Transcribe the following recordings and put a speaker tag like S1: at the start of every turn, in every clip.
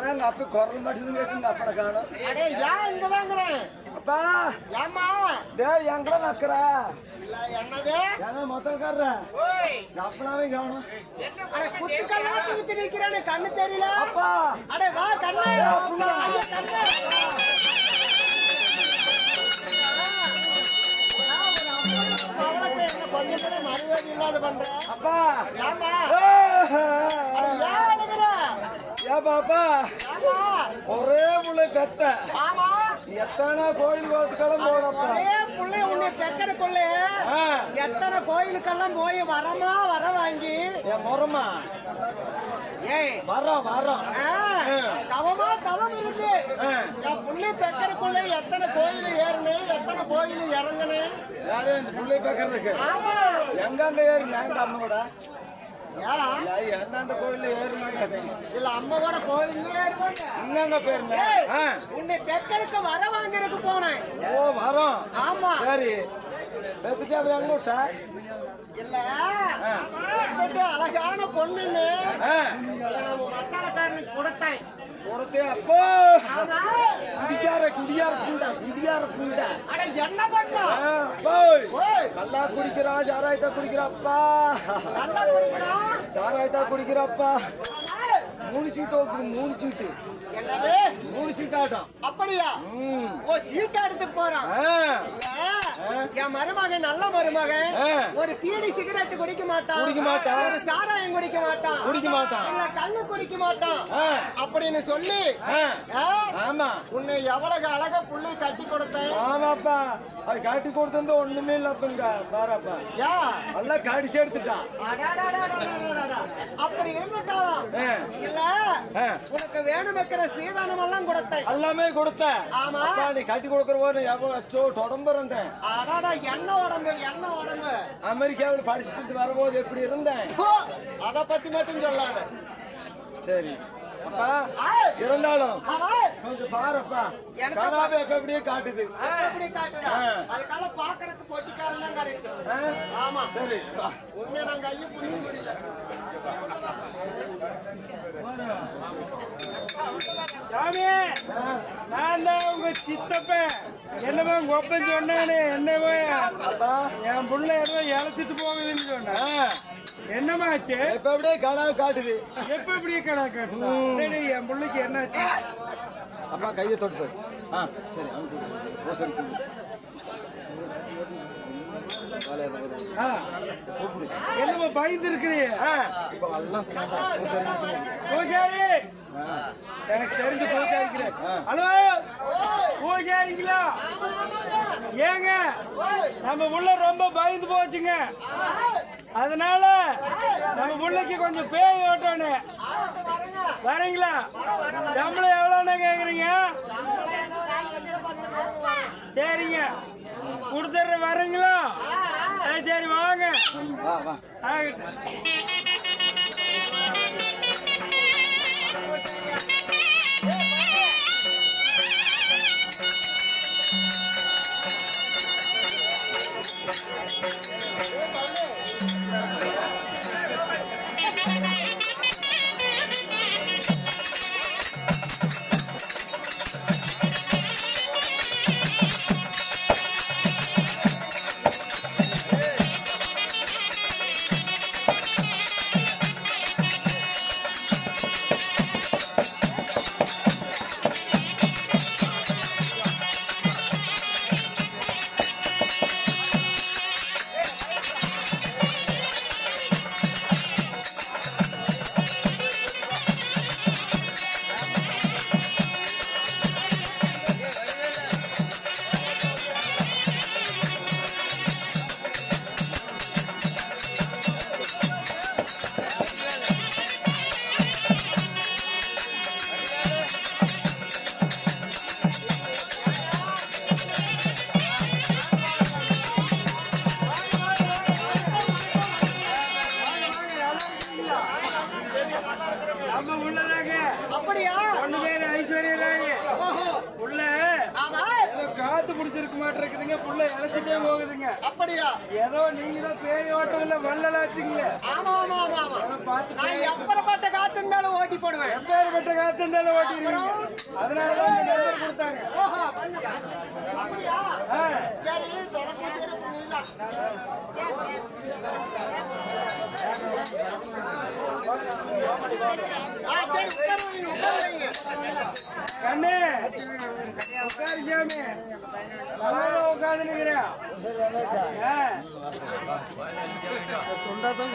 S1: எங்க அப்ப குரல் மட்டும் கேட்குங்க அப்பட காணும்.
S2: அடே ஏன் இங்கதாங்கிறேன்
S1: அப்பா
S2: ஏம்மா
S1: டேய் எங்கடா நக்கற
S2: இல்ல என்னது
S1: ஏன்னா மொத்தம் கர்ற அப்பனாவே காணும்.
S2: அட குத்து கல்லா தூக்கி நிக்கறானே கண்ணு தெரியல
S1: அப்பா
S2: அடே வா கண்ணே ஐயா கண்ணே கொஞ்சம் கூட மறுவாதி இல்லாத பண்ற
S1: அப்பா
S2: ஏம்மா
S1: அட
S2: ஏன் அழுகுற
S1: ஏ பாப்பா ஒரே முளை பெத்த
S2: ஆமா
S1: எத்தனை கோயில் கோட்டுக்கெல்லாம் போனப்பா
S2: ஒரே புள்ளை உன்னை பெக்கறதுக்குள்ள எத்தனை கோயிலுக்கெல்லாம் போய் வர வாங்கி
S1: என் முறமா
S2: ஏய்
S1: வரோம்
S2: தவமா தவம் இருக்கு என் புள்ளை பெக்கறதுக்குள்ள எத்தனை கோயில் ஏறினேன் எத்தனை கோயில் இறங்கினேன்
S1: யாரு இந்த புள்ளை பேக்கறதுக்கு
S2: ஆமா
S1: எங்க ஏறி நாங்க அம்மா கூட அந்த கோயில்ல ஏறுமாங்க
S2: இல்ல அம்மா கூட கோயில்ல ஏறுவாங்க
S1: என்னங்க பேருங்க
S2: உன்னை பெக்கருக்கு வர வாங்குறதுக்கு போனேன்
S1: ஓ வரோம்
S2: ஆமா
S1: சரி பெத்துட்டு அது எங்க விட்டா
S2: இல்ல அழகான பொண்ணுன்னு நம்ம மத்தாளக்காரனுக்கு கொடுத்தேன்
S1: கொடுத்தே அப்போ குடியார புண்டா
S2: அட என்ன பண்ணா
S1: நல்லா குடிக்கிறா சாராயத்தா குடிக்கிறாப்பா
S2: நல்லா குடிக்கிறா
S1: சாராயத்தா குடிக்கிறாப்பா மூணு சீட்டு
S2: என்னது
S1: 3 சீட்டாட்டம்
S2: அப்படியா ஓ சீட்டாடத்துக்கு போறான் என் மருமகன் நல்ல மருமகன் ஒரு பீடி சிகரெட் குடிக்க மாட்டான் ஒரு சாராயம் குடிக்க மாட்டான் இல்ல கள்ளு குடிக்க மாட்டான் அப்படின்னு சொல்லி
S1: ஆமா
S2: உன்னை எவ்வளவு அழகா புள்ளை கட்டி கொடுத்தேன்
S1: ஆமாப்பா அது கட்டி கொடுத்தது ஒண்ணுமே இல்ல அப்பங்க பாருப்பா நல்லா கடிச்சு எடுத்துட்டான்
S2: அப்படி இருந்துட்டாலும் இல்ல உனக்கு வேணும் வைக்கிற சீதானம் எல்லாம் கொடுத்தேன்
S1: எல்லாமே கொடுத்தேன்
S2: ஆமா
S1: நீ கட்டி கொடுக்கற போது எவ்வளவு உடம்பு இருந்தேன்
S2: என்ன உடம்பு
S1: அமெரிக்காவில் படிச்சுட்டு வரும்போது எப்படி இருந்தேன்
S2: அத பத்தி மட்டும் சொல்லாத
S1: சரி அப்பா இருந்தாலும் கொஞ்சம் பாருப்பா கதாபே எப்படியே காட்டுது
S2: எப்படி காட்டுதா அதுக்காக பாக்குறதுக்கு போட்டிக்காரன் தான் கரெக்ட் ஆமா
S1: சரி
S2: உன்னை நாங்க ஐயா புடிக்க முடியல
S3: சாமி நான் தான் உங்க சித்தப்பன் என்னவோ உங்க ஒப்பன் சொன்னானே என்னவோ என் புள்ள ஏதோ இழைச்சிட்டு போகுதுன்னு சொன்னேன் என்னமாச்சு
S1: இப்ப அப்படியே கடா காட்டுது
S3: எப்ப இப்படியே கடா காட்டுது என் பிள்ளைக்கு என்னாச்சு
S1: அப்பா கையை தொட்டு சரி
S3: என்னமா பயந்து இருக்கிறீங்க எனக்கு தெரிஞ்சு பூஜாரிக்கிறேன் ஹலோ பூஜாரிங்களா ஏங்க நம்ம உள்ள ரொம்ப பயந்து போச்சுங்க அதனால நம்ம பிள்ளைக்கு கொஞ்சம் பேய் ஓட்டணும் வரீங்களா சம்பளம் எவ்வளோன்னு கேக்குறீங்க சரிங்க கொடுத்துட்ற வரீங்களா சரி வாங்க நடக்க மாட்டிருக்குதுங்க, புள்ள இழைச்சிட்டே போகுதுங்க.
S2: அப்படியா?
S3: ஏதோ நீங்க தான் பேய் ஓட்டம் இல்ல வள்ளலாச்சுங்களே.
S2: ஆமா ஆமா ஆமா ஆமா. நான் எப்பறப்பட்ட காத்து இருந்தாலும் ஓட்டி போடுவேன்.
S3: எப்பேற்பட்ட காத்து இருந்தாலும் ஓட்டிடுவீங்க. அதனாலதான் இந்த நம்பர் கொடுத்தாங்க.
S2: ஓஹோ, அப்படியா? சரி, தொலைபேசி இருக்கு நீதான். சரி, உட்காருங்க.
S3: கண்ணே உட்காரு சாமி, நல்லா உட்காந்து நிக்கிறேன். தொண்டாதான்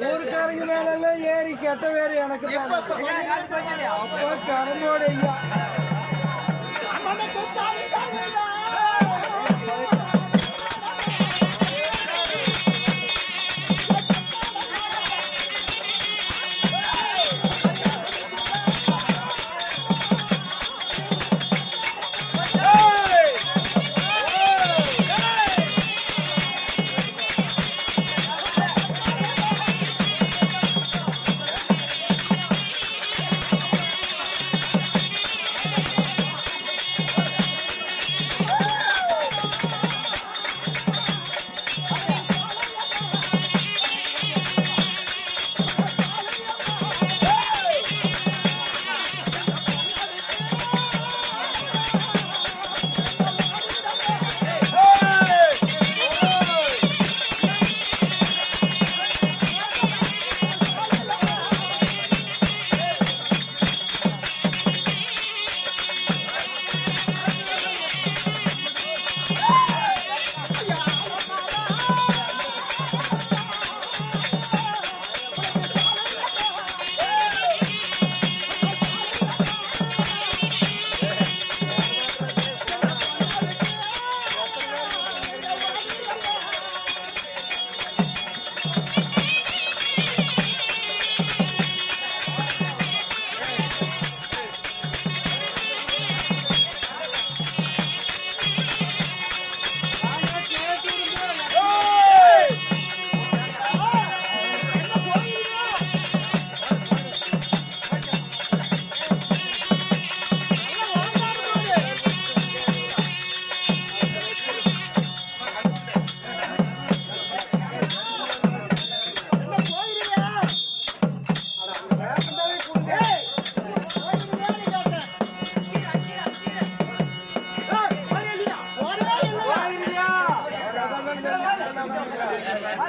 S3: ஊருக்காரங்க மேல ஏறி கெட்ட வேறு எனக்கு அப்போ கரம்போட ஐயா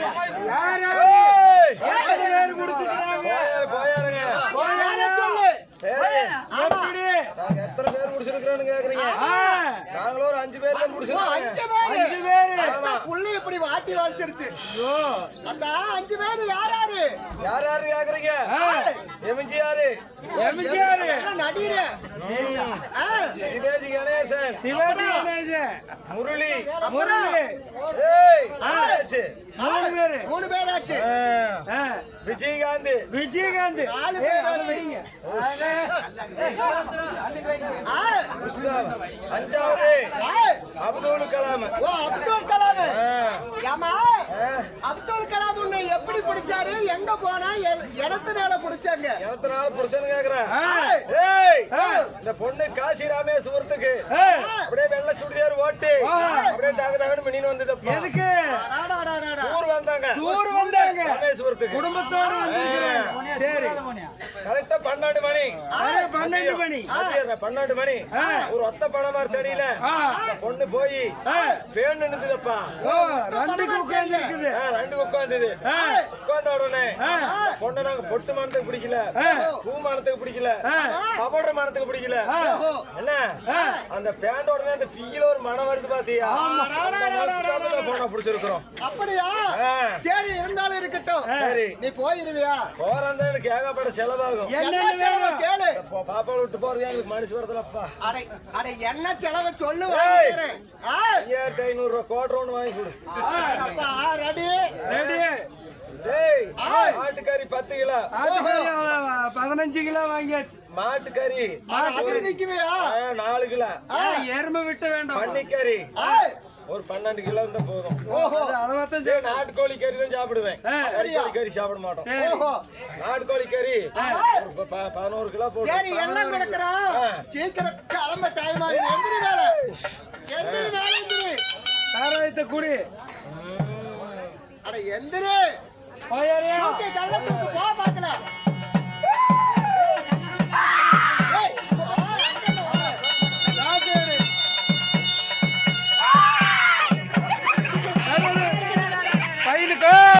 S3: யாரு
S1: ஏய்,
S3: எத்தனை பேர் குடிச்சிருக்காங்க
S1: போயாருங்க.
S2: யாரை சொல்லு
S1: சரி,
S3: எப்படி
S1: நாங்க எத்தனை பேர் முடிச்சிருக்கிறோம்னு கேக்குறீங்க?
S3: ஆ,
S1: நாங்களும் ஒரு 5 பேர் தான் முடிச்சிருக்கோம்.
S2: 5 பேரு
S3: 5 பேரு
S2: அத்தா புள்ளி இப்படி வாட்டி வச்சிருச்சு அந்த 5 பேரு யார் யாரு
S1: யார் யாரு கேக்குறீங்க? எம்ஜிஆர்,
S3: எம்ஜிஆர்
S2: எல்லாம் நடிகரு
S1: சிவாஜி கணேசன்,
S3: சிவாஜி கணேசன்
S1: முரளி,
S3: முரளி
S1: ஏய், ஆச்சு.
S3: 3 பேரு
S2: 3 பேராச்சு
S3: ஆ,
S1: விஜயகாந்த்,
S3: விஜயகாந்த்
S2: 4
S3: ஏய்,
S2: பேர்
S3: அதை
S2: ஆச்சு.
S3: வைங்க.
S1: முஸ்தாப், 5வது அப்துல் கலாம்.
S2: ஓ அப்துல் கலாம்
S1: ஆ,
S2: ஏமா அப்துல் கலாம் உன்னை எப்படி பிடிச்சாரு எங்க போனா இடத்துனால பிடிச்சாங்க
S1: எத்தனாவது புருஷன் கேக்குறேன்?
S3: ஆ,
S1: ஏய்,
S3: ஆ,
S1: இந்த பொண்ணு காசி ராமேஸ்வரத்துக்கு
S3: ஏய்,
S1: அப்படியே வெள்ளை சுடிதார் ஓட்டு அப்படியே தகன்னு மினின்னு வந்ததப்பா.
S3: எதுக்கு
S2: அடாடாடாடா.
S1: ஊர் வந்தாங்க
S3: டூர் வந்தாங்க
S1: ராமேஸ்வரத்துக்கு.
S3: குடும்பத்தோட வந்திருக்கிறாங்க சரி
S1: கரெக்டா 12 மணி,
S3: 12 மணி
S1: மதியம் 12 மணி, ஒரு ஒத்த பணமார் தடியில
S3: ஆ,
S1: பொண்ணு போய் பேன் நின்னுதுப்பா.
S3: ஓ ரெண்டுக்கு உட்கார்ந்து இருக்குது
S1: 2 உட்கார்ந்தது. உட்கார்ந்த உடனே பொண்ணை நாங்க பொட்டு மானத்துக்கு பிடிக்கல, பூ மானத்துக்கு பிடிக்கல, கபோட மானத்துக்கு பிடிக்கல. என்ன அந்த பேண்ட் உடனே அந்த ஃபீல ஒரு மனம் வருது பாத்தியா? போன பிடிச்சிருக்கிறோம்.
S2: அப்படியா சரி இருந்தாலும் இருக்கட்டும்
S1: சரி,
S2: நீ போயிருவியா
S1: போறான் தான் எனக்கு ஏகப்பட்ட செலவாகும்.
S2: என்ன செலவு கேளு
S1: பாப்பா விட்டு போறது எங்களுக்கு மனசு வரதுலப்பா.
S2: அடே அடே என்ன செலவு சொல்லு
S1: ஏய்.
S2: வாங்கிக்கிறேன்
S1: 5500 ரூபாய் கோட்டர் ஒண்ணு வாங்கி கொடு.
S2: அப்பா ரெடி
S3: ரெடி
S1: டேய், மாட்டுக்கறி 10 கிலோ,
S3: ஆட்டுக்கறி 15 கிலோ வாங்கியாச்சு
S1: மாட்டுக்கறி
S2: அது நிக்குவியா
S1: 4 கிலோ,
S3: எருமை விட்ட வேண்டாம்
S1: பன்னிக்கறி ஒரு 12 கிலோ இருந்தா போதும்.
S2: ஓஹோ
S3: அளவாத்தான்
S1: டேய், நாட்டுக்கோழி கறி தான் சாப்பிடுவேன்,
S3: அப்படியா?
S1: கறி கறி சாப்பிட மாட்டோம்.
S3: சரி
S2: ஓஹோ
S1: நாட்டுக்கோழி கறி ஒரு 11 கிலோ போதும்.
S2: சரி எல்லாம் கிடக்குறோம் சீக்கிரம் கிளம்ப டைம் ஆகுது எந்திரி வேலை எந்திரி
S3: சாராயத்தை குடி
S2: அட எந்திரி
S3: போயாரியா
S2: ஓகே கள்ளத்து